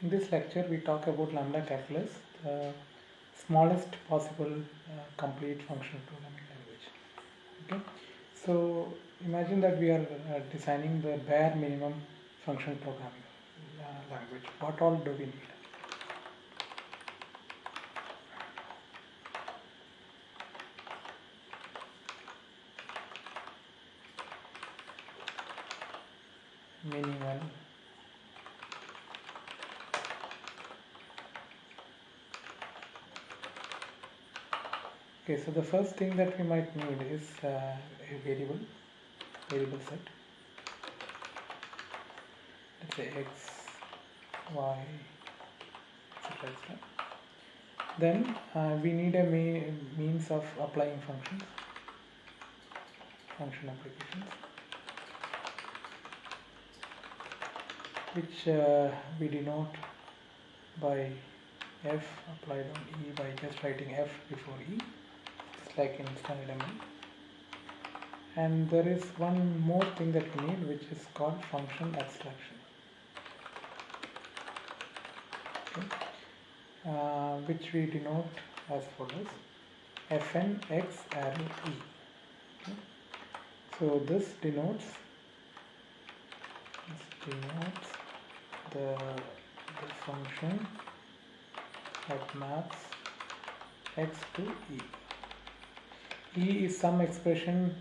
In this lecture we talk about lambda calculus, the smallest possible complete functional programming language. Okay, so imagine that we are designing the bare minimum function programming language. What all do we need? Minimal Okay, so the first thing that we might need is a variable set. Let's say x, y, etc. Then we need a means of applying function applications, which we denote by f applied on e by just writing f before e, just like in standard ML. And there is one more thing that we need, which is called function abstraction, okay, which we denote as follows: fn x arrow e. Okay. So this denotes the function that maps x to e. E is some expression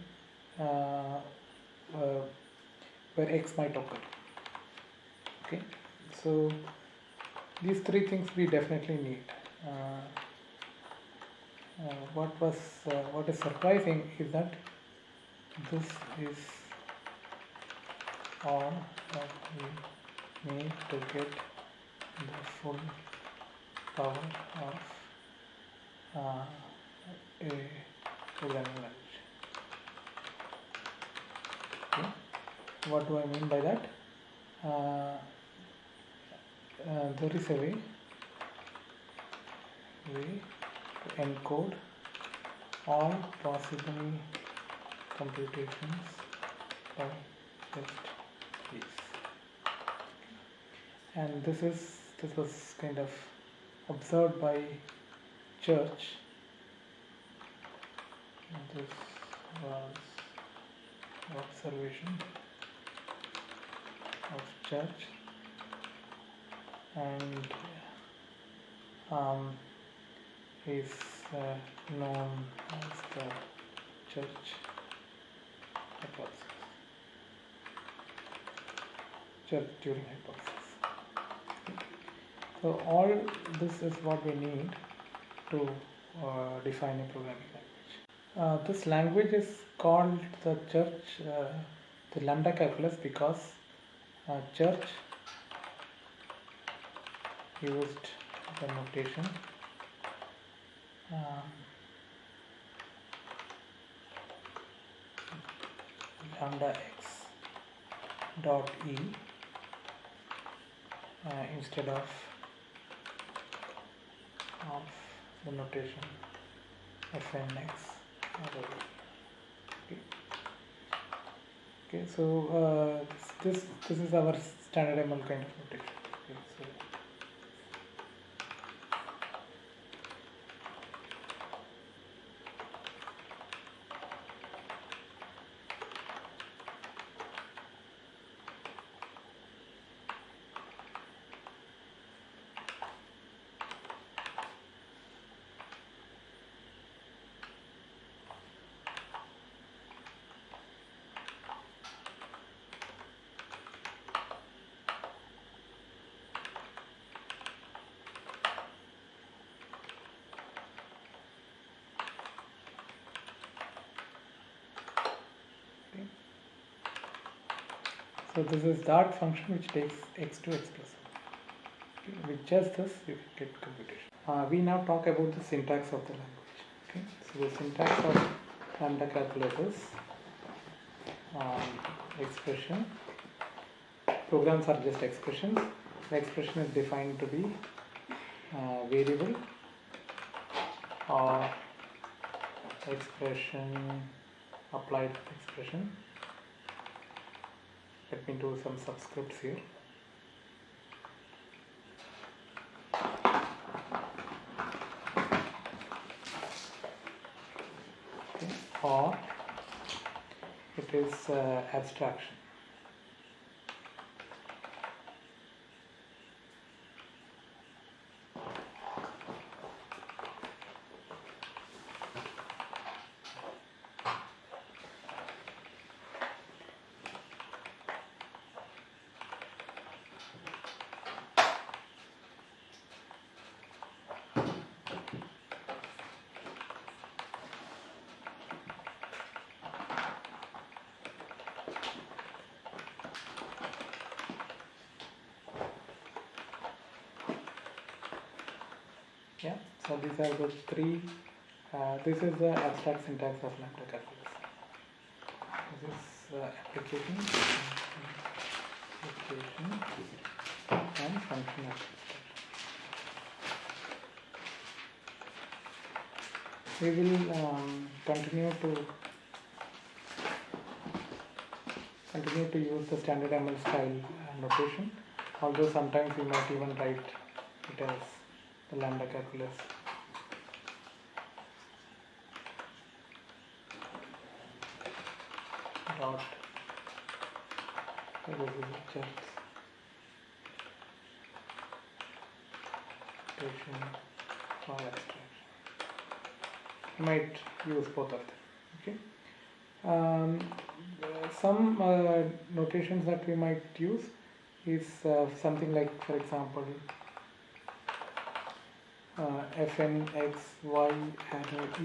where x might occur. Okay, so these three things we definitely need. What is surprising is that this is all that we need to get the full power of a programming language. Okay. What do I mean by that? There is a way to encode all possible computations by just these. And this was kind of observed by Church. This was observation of Church, and is known as the Church hypothesis, Church-Turing hypothesis. So all this is what we need to define a programming language. This language is called the Lambda calculus because Church used the notation lambda x dot e instead of the notation fnx. Okay, so this is our standard ML kind of notation. Okay, so So this is dart function which takes x to x plus 1. Okay. With just this you can get computation. We now talk about the syntax of the language. Okay. So the syntax of lambda calculus is expression. Programs are just expressions. The expression is defined to be variable or expression applied expression. Let me do some subscripts here. or it is abstraction. Yeah, so these are the three. This is the abstract syntax of lambda calculus. This is application, and function abstraction. We will continue to use the standard ML style notation, although sometimes we might even write it as the lambda calculus. Dot. So this is just notation or abstraction. You might use both of them. Okay. Some notations that we might use is something like, for example, fn x y arrow e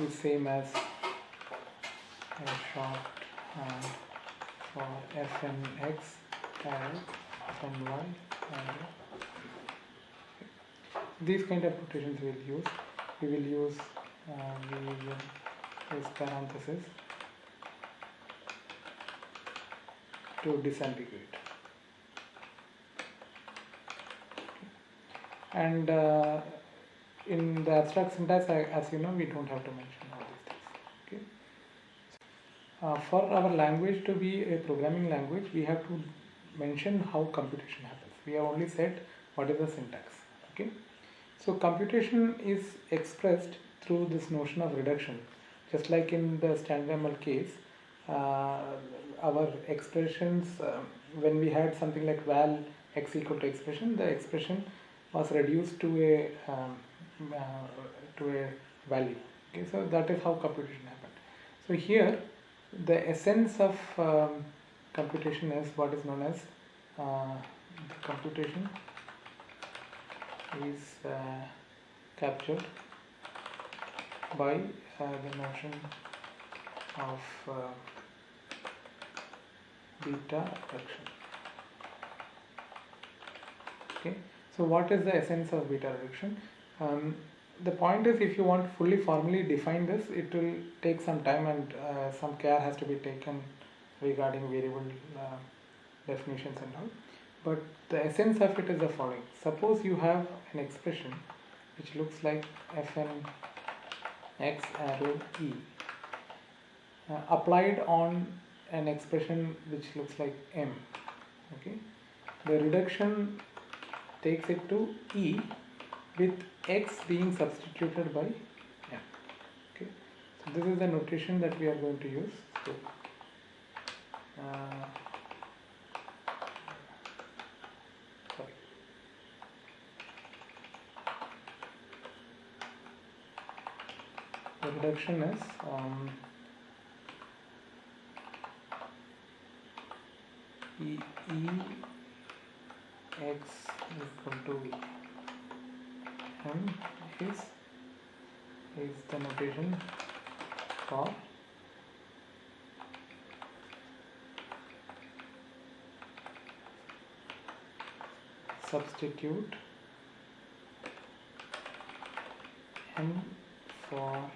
is same as a shorthand for fn x arrow fn y arrow. These kind of notations we will use. We will use parenthesis to disambiguate. And in the abstract syntax, as you know, we don't have to mention all these things. Okay. For our language to be a programming language, we have to mention how computation happens. We have only said what is the syntax. Okay. So computation is expressed through this notion of reduction. Just like in the standard ML case, our expressions, when we had something like val x equal to expression, the expression was reduced to a value. Okay, so that is how computation happened. So here, the essence of computation is what is known as computation is captured by the notion of beta reduction. Okay, so what is the essence of beta reduction? The point is, if you want to fully formally define this, it will take some time, and some care has to be taken regarding variable definitions and all. But the essence of it is the following. Suppose you have an expression which looks like fn x arrow e applied on an expression which looks like m. Okay, the reduction takes it to e with x being substituted by m. Okay, so this is the notation that we are going to use. So, the reduction is e x equal to v, and is the notation for substitute m for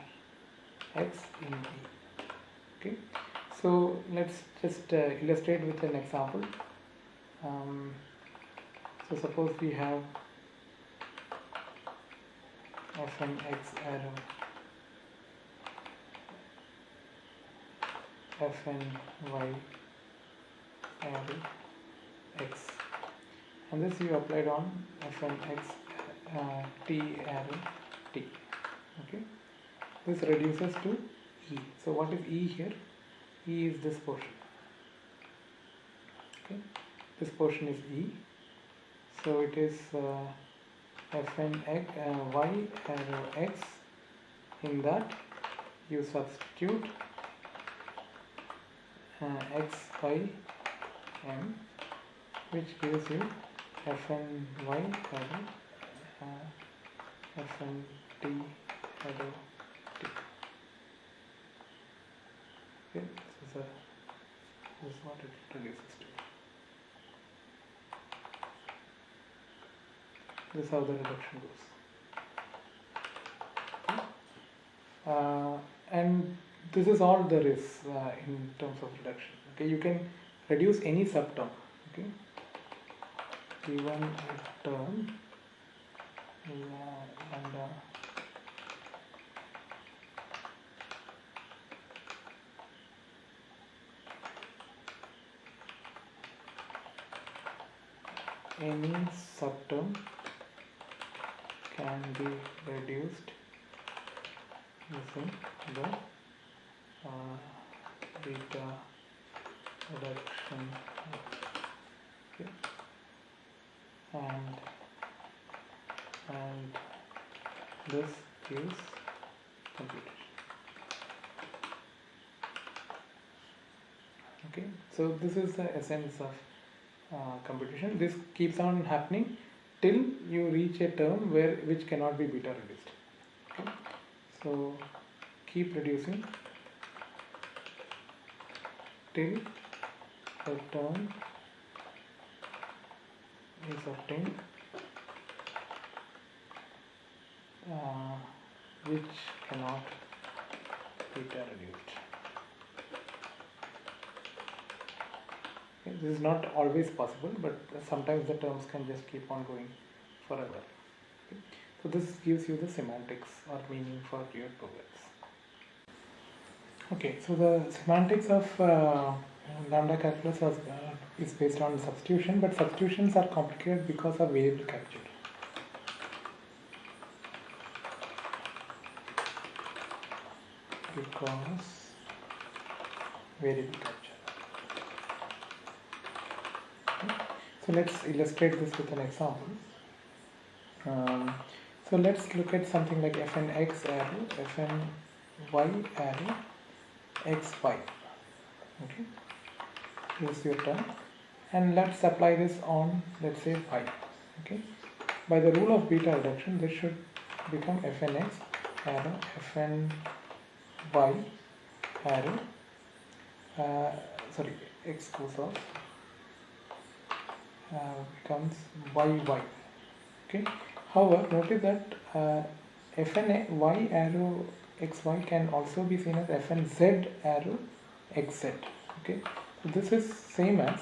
x in e. Okay, so let's just illustrate with an example. So suppose we have fn x arrow fn y arrow x, and this you applied on fn x t arrow t. Okay, this reduces to E. So what is E here? E is this portion. Okay, this portion is E. So it is fn x y arrow x. In that you substitute x by m, which gives you fn y arrow fn t arrow t. Okay, this is what it reduces to. This is how the reduction goes. Okay. And this is all there is in terms of reduction. Okay, you can reduce any subterm. Okay, given a term lambda any subterm can be reduced using the beta reduction. Okay. And this gives computation. Okay, so this is the essence of computation. This keeps on happening till you reach a term which cannot be beta reduced. Okay, so keep reducing till the term is obtained which cannot beta reduced. Okay, this is not always possible, but sometimes the terms can just keep on going forever. Okay, so this gives you the semantics or meaning for your programs. Okay, so the semantics of lambda calculus is based on substitution, but substitutions are complicated because of variable capture. Because variable capture. Okay. So let's illustrate this with an example. So let's look at something like fn x arrow, fn y arrow, x y. Okay, this is your term, and let's apply this on, let's say, y. Okay, by the rule of beta reduction, this should become fn x arrow, fn y arrow, x goes off, becomes yy. Okay, however, notice that fn y arrow xy can also be seen as fn z arrow xz. Okay, so this is same as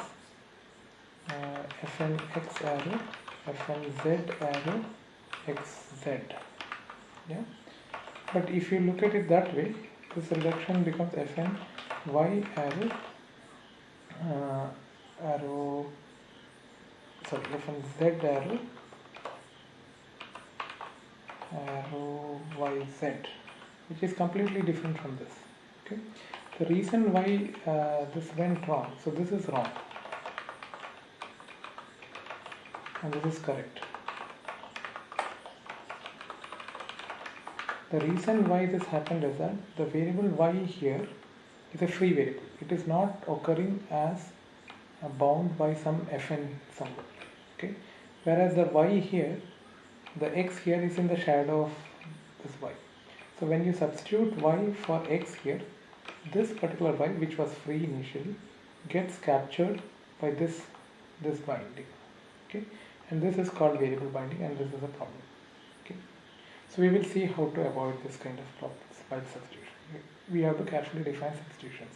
fn x arrow, fn z arrow xz. Yeah, but if you look at it that way, this reduction becomes fn y arrow fn z arrow yz, which is completely different from this. Okay, the reason why this went wrong, so this is wrong and this is correct. The reason why this happened is that the variable y here is a free variable. It is not occurring as bound by some fn somewhere. Okay, whereas the y here, the x here is in the shadow of this y. So when you substitute y for x here, this particular y, which was free initially, gets captured by this binding. Okay, and this is called variable binding, and this is a problem. Okay, so we will see how to avoid this kind of problems by substitution. We have to carefully define substitutions.